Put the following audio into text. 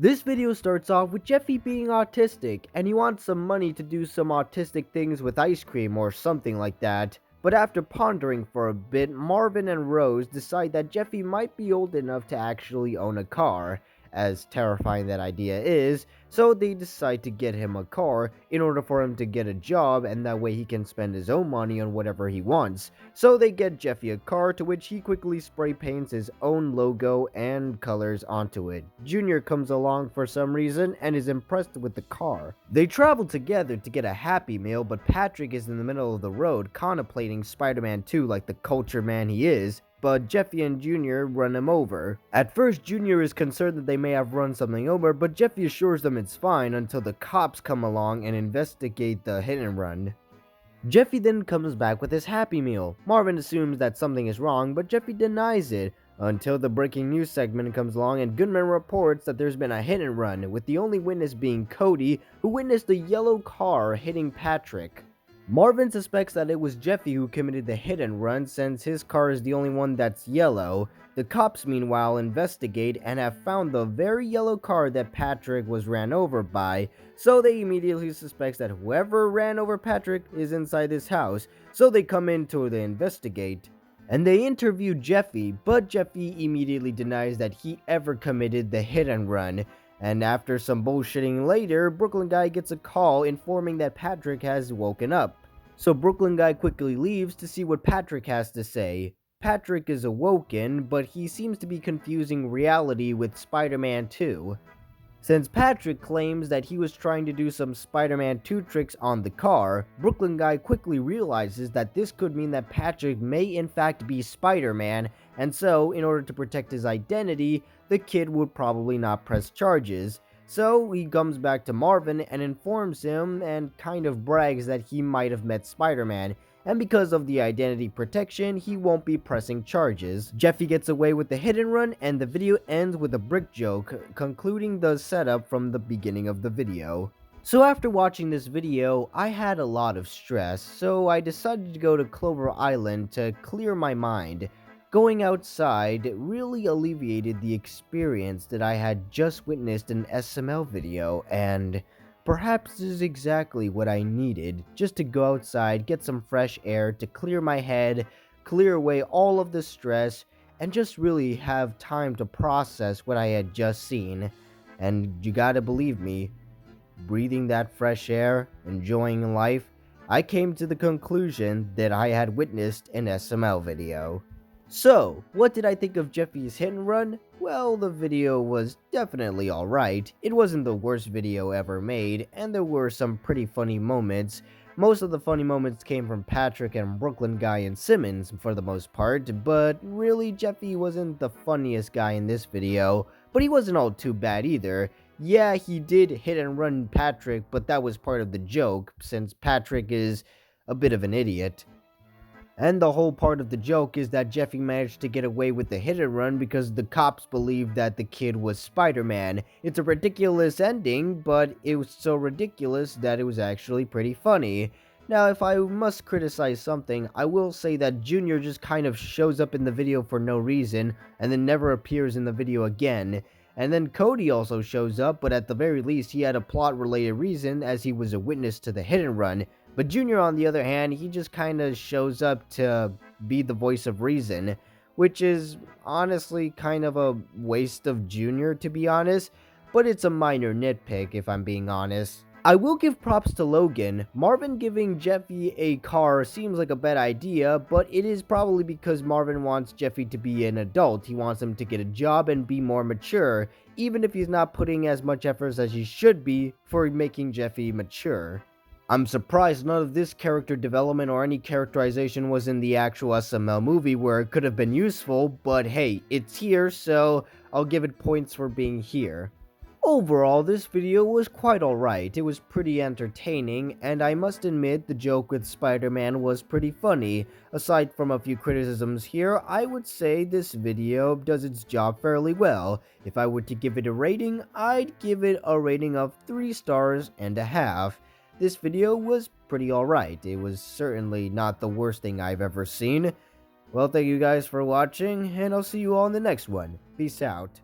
This video starts off with Jeffy being autistic, and he wants some money to do some autistic things with ice cream or something like that. But after pondering for a bit, Marvin and Rose decide that Jeffy might be old enough to actually own a car, as terrifying that idea is, so they decide to get him a car in order for him to get a job, and that way he can spend his own money on whatever he wants. So they get Jeffy a car, to which he quickly spray paints his own logo and colors onto it. Junior comes along for some reason and is impressed with the car. They travel together to get a Happy Meal, but Patrick is in the middle of the road contemplating Spider-Man 2 like the culture man he is, but Jeffy and Junior run him over. At first, Junior is concerned that they may have run something over, but Jeffy assures them it's fine until the cops come along and investigate the hit and run. Jeffy then comes back with his Happy Meal. Marvin assumes that something is wrong, but Jeffy denies it, until the breaking news segment comes along and Goodman reports that there's been a hit and run, with the only witness being Cody, who witnessed the yellow car hitting Patrick. Marvin suspects that it was Jeffy who committed the hit and run since his car is the only one that's yellow. The cops meanwhile investigate and have found the very yellow car that Patrick was ran over by, so they immediately suspect that whoever ran over Patrick is inside this house, so they come in to investigate. And they interview Jeffy, but Jeffy immediately denies that he ever committed the hit and run. And after some bullshitting later, Brooklyn Guy gets a call informing that Patrick has woken up. So Brooklyn Guy quickly leaves to see what Patrick has to say. Patrick is awoken, but he seems to be confusing reality with Spider-Man 2. Since Patrick claims that he was trying to do some Spider-Man 2 tricks on the car, Brooklyn Guy quickly realizes that this could mean that Patrick may in fact be Spider-Man, and so, in order to protect his identity, the kid would probably not press charges. So he comes back to Marvin and informs him and kind of brags that he might have met Spider-Man, and because of the identity protection, he won't be pressing charges. Jeffy gets away with the hit and run, and the video ends with a brick joke, concluding the setup from the beginning of the video. So after watching this video, I had a lot of stress, so I decided to go to Clover Island to clear my mind. Going outside really alleviated the experience that I had just witnessed in an SML video, and perhaps this is exactly what I needed, just to go outside, get some fresh air, to clear my head, clear away all of the stress, and just really have time to process what I had just seen. And you gotta believe me, breathing that fresh air, enjoying life, I came to the conclusion that I had witnessed an SML video. So, what did I think of Jeffy's hit and run? Well, the video was definitely alright. It wasn't the worst video ever made, and there were some pretty funny moments. Most of the funny moments came from Patrick and Brooklyn Guy and Simmons for the most part, but really Jeffy wasn't the funniest guy in this video, but he wasn't all too bad either. Yeah, he did hit and run Patrick, but that was part of the joke, since Patrick is a bit of an idiot. And the whole part of the joke is that Jeffy managed to get away with the hit and run because the cops believed that the kid was Spider-Man. It's a ridiculous ending, but it was so ridiculous that it was actually pretty funny. Now, if I must criticize something, I will say that Junior just kind of shows up in the video for no reason, and then never appears in the video again. And then Cody also shows up, but at the very least he had a plot-related reason as he was a witness to the hit and run. But Junior, on the other hand, he just kind of shows up to be the voice of reason, which is honestly kind of a waste of Junior, to be honest, but it's a minor nitpick if I'm being honest. I will give props to Logan. Marvin giving Jeffy a car seems like a bad idea, but it is probably because Marvin wants Jeffy to be an adult. He wants him to get a job and be more mature, even if he's not putting as much effort as he should be for making Jeffy mature. I'm surprised none of this character development or any characterization was in the actual SML movie where it could have been useful, but hey, it's here, so I'll give it points for being here. Overall, this video was quite alright. It was pretty entertaining, and I must admit the joke with Spider-Man was pretty funny. Aside from a few criticisms here, I would say this video does its job fairly well. If I were to give it a rating, I'd give it a rating of 3 stars and a half. This video was pretty alright. It was certainly not the worst thing I've ever seen. Well, thank you guys for watching, and I'll see you all in the next one. Peace out.